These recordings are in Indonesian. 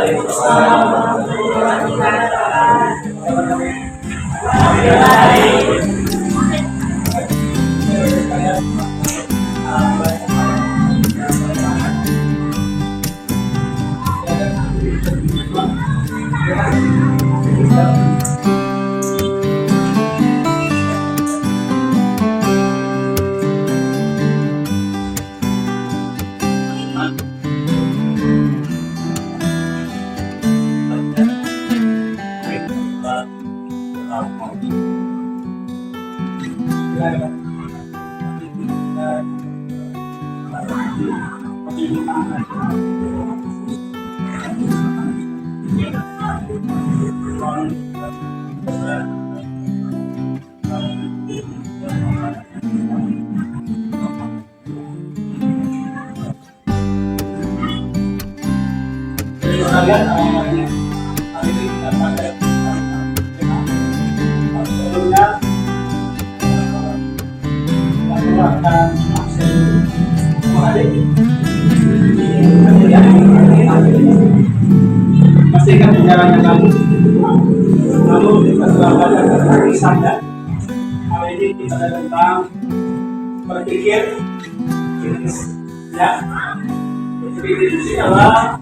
Waalaikumsalam warahmatullahi wabarakatuh. Pastikan perjalanan kamu kita telah belajar tentang isanda. Hari ini kita tentang berpikir ya. Berpikir itu adalah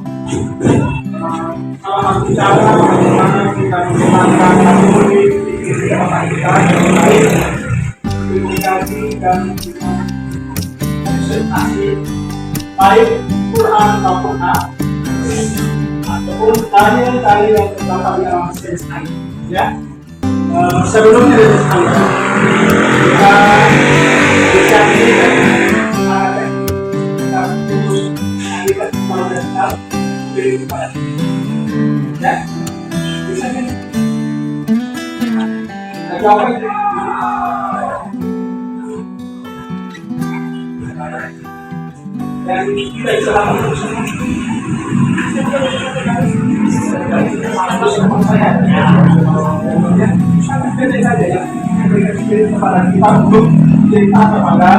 salah satu cara bagaimana kita mengembangkan pikir kita baik, komunikasi dan presentasi baik Quran maupun ataupun tanya yang terdapat di dalam selesai ya. Sebelumnya dari sekalian kita bicara ini kita terus kita mengenal diri kepada ya bisa kan jawab dan kita bisa kepada kita untuk cerita kepada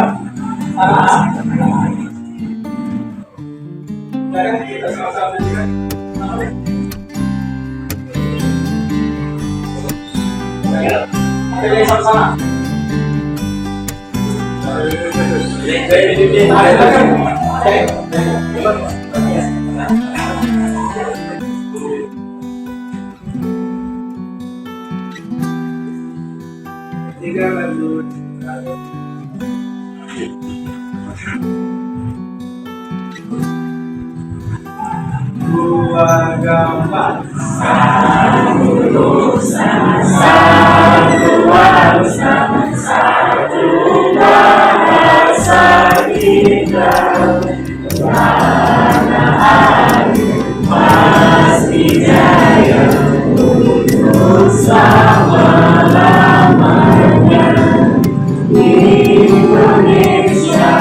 dan kita sama-sama juga kita sama-sama tiga lanjut dua gambar satu bangsa satu bahasa kita mana hari pasti jaya untuk selama-lamanya. Indonesia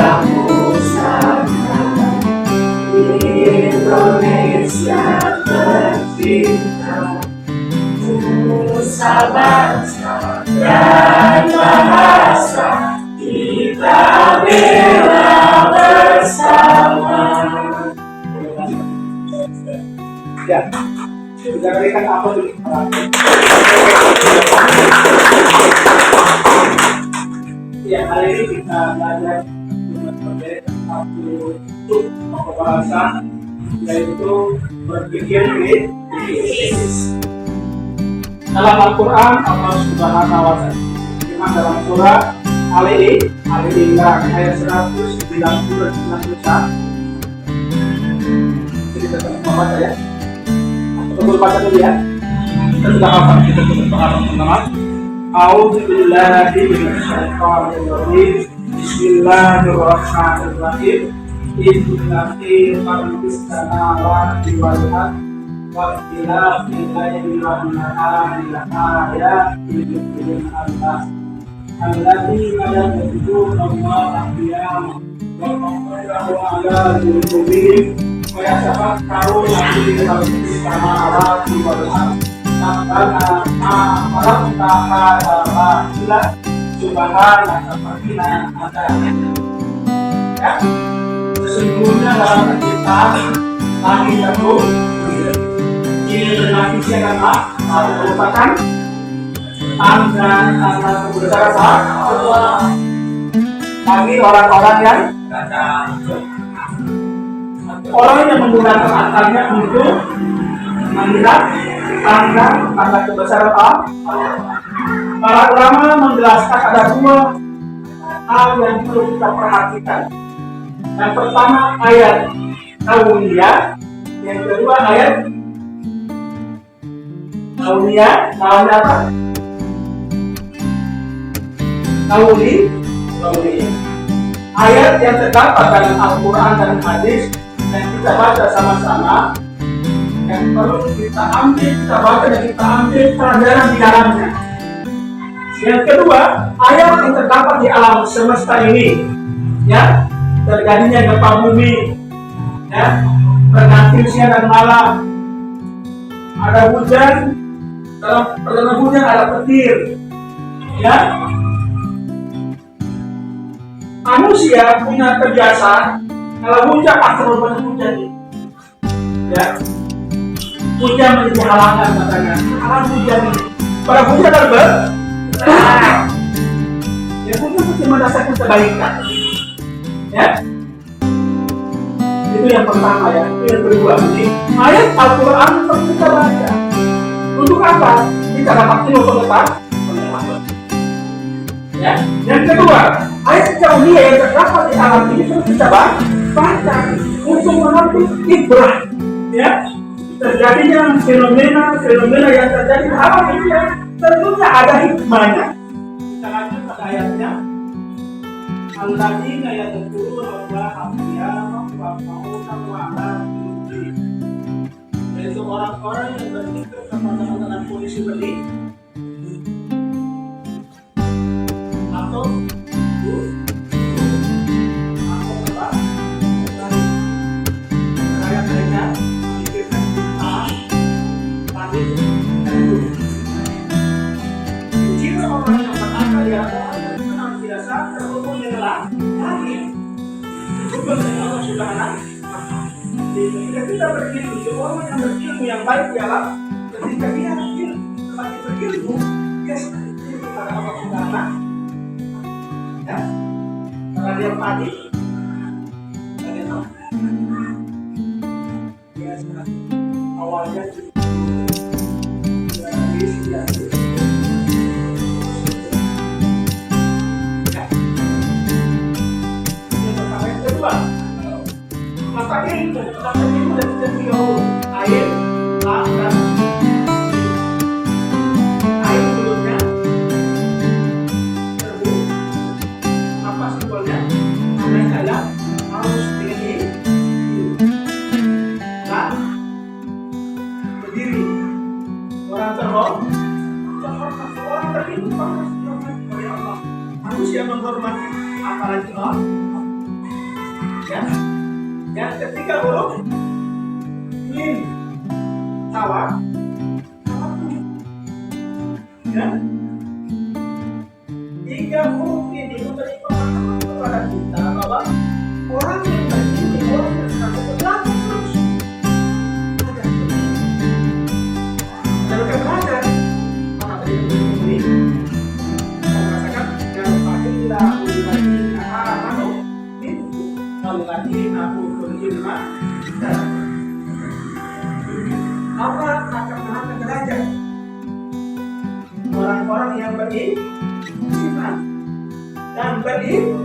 pusaka, Indonesia tercinta, nusa bangsa dan bahasa kita bela bersama. Ya, kita berikan apa dulu? Ya, hari ini kita belajar satu pembahasan yaitu berpikir kritis. Dalam Al-Quran Allah Subhanahu wa Ta'ala dalam surah Al-Imran ayat 191. Jadi kita membaca ya. Betul baca dulu ya. Kita sudah hafal, kita tutup teman-teman. A'udzubillahi minasyaitonirrajim. Bismillahirrahmanirrahim. Inna fi khalqis samawati wal ardi wa ikhtilafil laili wan nahari laayatin liqaumin alladzina yadhkuruna Allaha qiyaman wa qu'udan wa 'ala junubihim wa yatafakkaruna fi khalqis samawati wal ardi rabbana ma khalaqta hadza batila subhanaka faqina adzabannar. Sesungguhnya dalam penciptaan langit dan bumi ini dengan visi agama merupakan tanda kebesaran bagi orang-orang yang menggunakan akalnya untuk melihat tanda kebesaran Allah. Para ulama menjelaskan ada dua hal yang perlu kita perhatikan. Yang pertama ayat kauniyah, yang kedua ayat kauniyah, apa? Kauni. Ayat yang terdapat dalam Al-Quran dan hadis yang kita baca sama-sama, yang perlu kita ambil, kita baca dan kita ambil pelajaran di dalamnya. Yang kedua, ayat yang terdapat di alam semesta ini, ya, terjadinya gempa bumi, ya, berganti siang dan malam, ada hujan, dalam hujan ada petir, ya. Manusia punya kebiasaan kalau hujan pasti banyak hujan, ya. Hujan menjadi halangan katanya, halang hujan ini. Pada hujan terbang, ya hujan pasti mendasarkan kebaikan, ya. Itu yang pertama ya. Itu yang kedua, ini ayat Al-Quran perlu kita baca. Untuk apa? Kita dapat ilmu pengetahuan. Ya. Yang kedua, ayat kauniyah yang terdapat di alam ini perlu kita baca untuk mengambil ibrah, ya. Terjadinya fenomena yang terjadi di alam ini ya, tentunya ada hikmahnya. Kita lanjut pada ayatnya. Alladzina yadhkuruna Allaha qiyaman wa qu'udan wa 'ala junubihim. Yaitu orang-orang yang berzikir kepada Allah dalam kondisi berdiri atau apa? Kayak mereka memikirkan Tuhan, hadis dan duduk. Jika orang yang berakal ya biasa terhubung dengan lahir berhubung dengan Allah Subhanahu wa Ta'ala. Ketika kita berilmu, orang yang berilmu yang baik ialah ketika dia semakin berilmu, dia semakin berilmu kepada Allah Subhanahu wa Ta'ala. Ya, karena dia tadi, dia semakin awalnya dia maka itu dan beliau air, dan air mulutnya terbu. Apa simbolnya? Anak saya harus tinggi dan berdiri. Orang terhormat, orang beriman oleh Allah. Manusia menghormati apalagi Allah. Ya. Yang ketiga huruf mim tawar, ya. Tiga huruf ini memberi pemahaman kepada kita bahwa orang yang berilmu, orang yang sangat belajar terus. Kalau kita belajar, maka berilmu ini merasakan yang pastilah uliladzina amanu minkum waladzina ilma, Allah akan mengangkat derajat orang-orang yang beriman dan berilmu.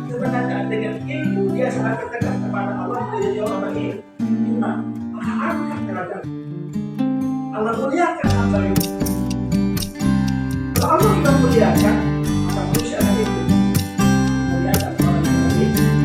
Sebenarnya dengan ilmu dia sangat dekat kepada Allah. Jadi orang beriman maka angkat derajat Allah, muliakan hamba itu. Kalau Allah sudah muliakan, maka manusia tadi itu muliakan orang yang beriman.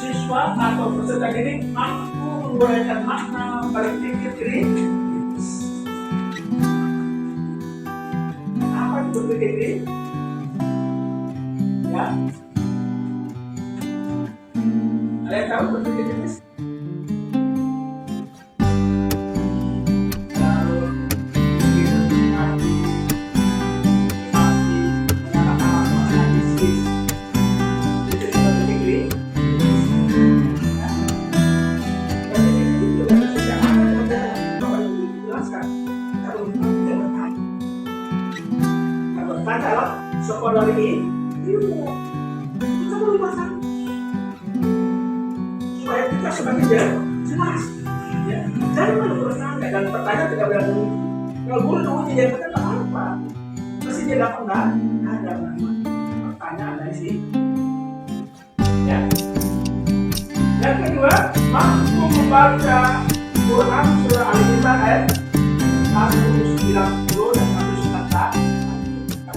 Siswa atau peserta didik mampu menguraikan makna berpikir kritis. Apa berpikir ini? Ya. Ada yang tahu berpikir ini? Kalau sekolah ini ilmu kita perlu pasang supaya kita sebagai jelas ya jangan bertanya dan pertanyaan tidak boleh dulu kalau guru nunggu dia kata apa pasti dia dapat ada pertanyaan dari sini ya. Yang kedua, mampu membaca Quran surah Al-Imran ayat 190 dan 191.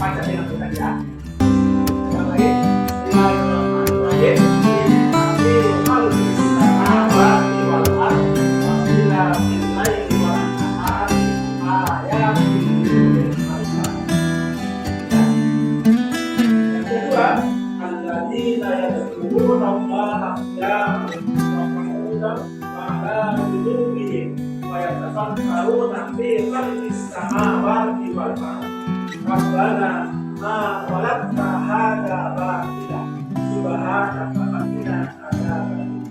Baca dengan benar ya. Yang lain, Bismillahirrahmanirrahim. Yang kedua, alladzina yadhkuruna Allaha qiyaman wa qu'udan wa 'ala junubihim wa yatafakkaruna fi khalqis samawati wal ardi. Rabbana ma khalaqta hadza batila subhanaka faqina adzaban.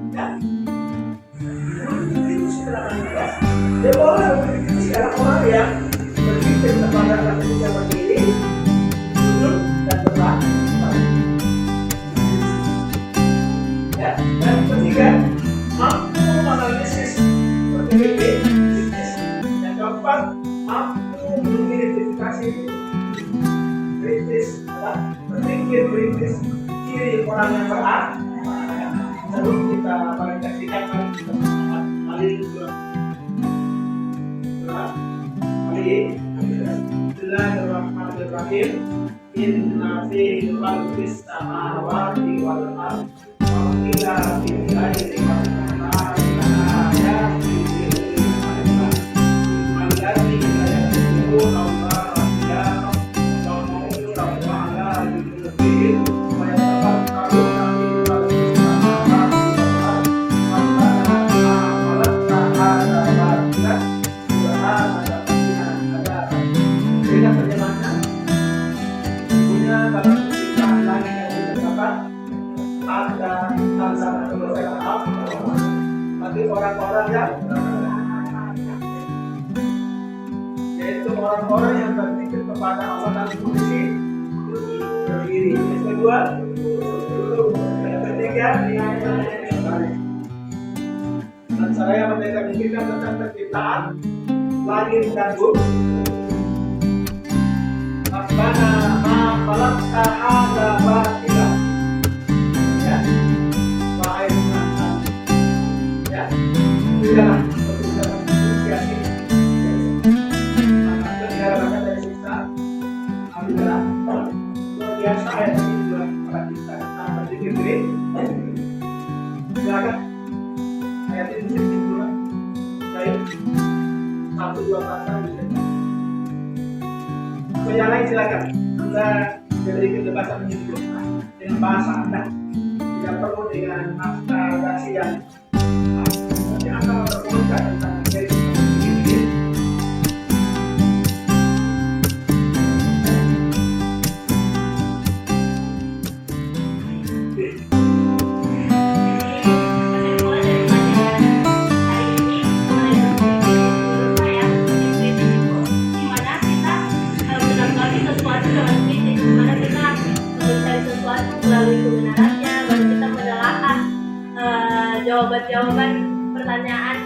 Ya. Dia boleh berpikir orang yang berpikir kepada dirinya berdiri, duduk dan berbaring. Ya. Dan ketiga, mampu menganalisis berpikir kritis. Yang keempat, mampu mengidentifikasi kritis, berpikir kritis ciri orang yang berakal. Sebelum kita klarifikasikan kali Bismillahirrahmanirrahim. Inna fi khalqis samawati wal ardi wa ikhtilafil laili wan nahari laayatin liulil albab. Alladzina yadhkuruna Allaha qiyaman wa qu'udan wa 'ala junubihim wa yatafakkaruna fi khalqis samawati wal ardi. Rabbana ma khalaqta hadza batila subhanaka faqina adzaban. Berikan terjemahannya. Punya dalam penciptaan langit dan bumi dapat ada tantangan kebenaran, bagi orang-orang yang yaitu orang-orang yang berpikir kepada Allah dalam kondisi berdiri. Yang kedua, yang ketiga, dan saya mereka pikirkan tentang penciptaan langit dan bumi. Rabbana ma khalaqta hadza batila. Ya. Wahai Tuhan. Ya. Tidaklah berkonsekuensi. Maka tidak dari siksa. Alhamdulillah. Luar biasa ayat ini juga para kita. Nah, berpikir diri. Silakan. Ayat ini sedikit dulu. Baik. 1-2 kata bisa. Yang lain silakan. Anda jadi kebebasan menyebut dengan bahasa Anda, tidak perlu dengan narasi yang nanti Anda berkomunikasi tentang diri sendiri. Jawaban pertanyaan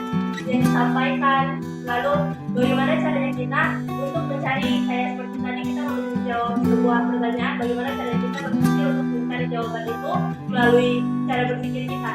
yang disampaikan, lalu bagaimana caranya kita untuk mencari kayak seperti tadi kita menjawab sebuah pertanyaan, bagaimana caranya kita berpikir untuk mencari jawaban itu melalui cara berpikir kita.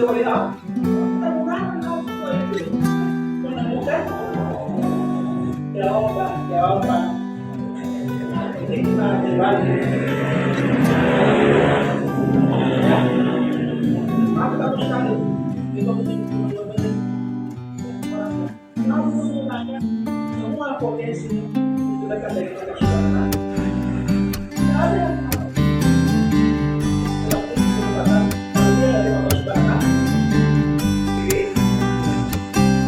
coba lihat. Mudah-mudahan kamu itu menemukan jawaban. Ini kita berbagi. Mantap sekali. Itu sebenarnya semua potensi digunakan dari Kakak Saudara. Tidak ada yang tahu. Tidak punya kesempatan bagian dari Kakak Saudara.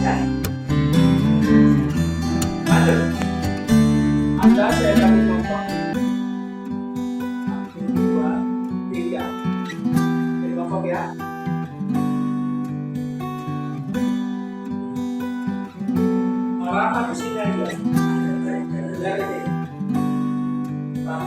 Ya. Lanjut. Anda saya kasih contoh. 1, 2, 3. Jadi kelompok ya. Arahkan ke sini aja. Dari sini. Pas.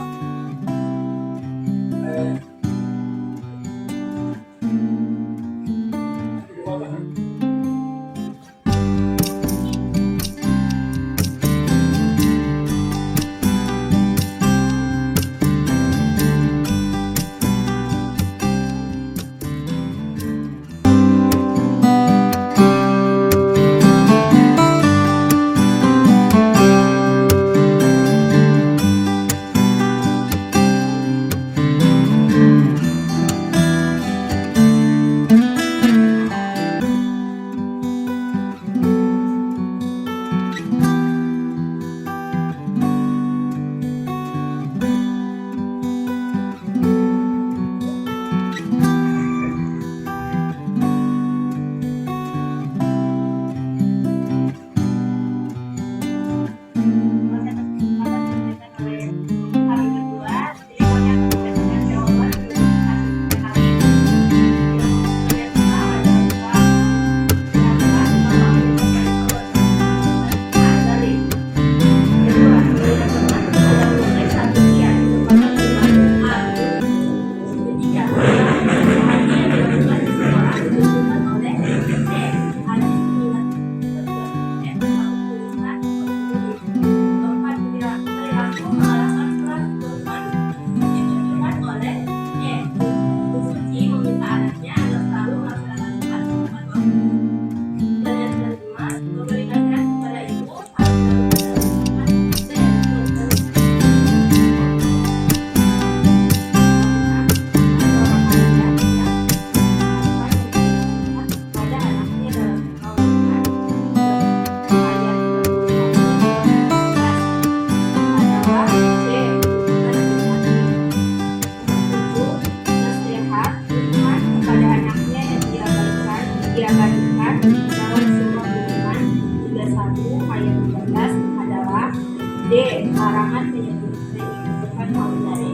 D. Larangan menyebutkan hal dari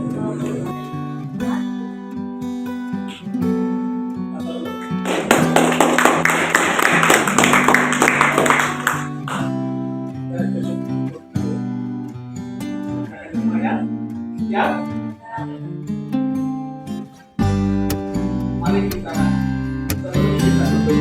ya. Mari kita sebelum kita tutup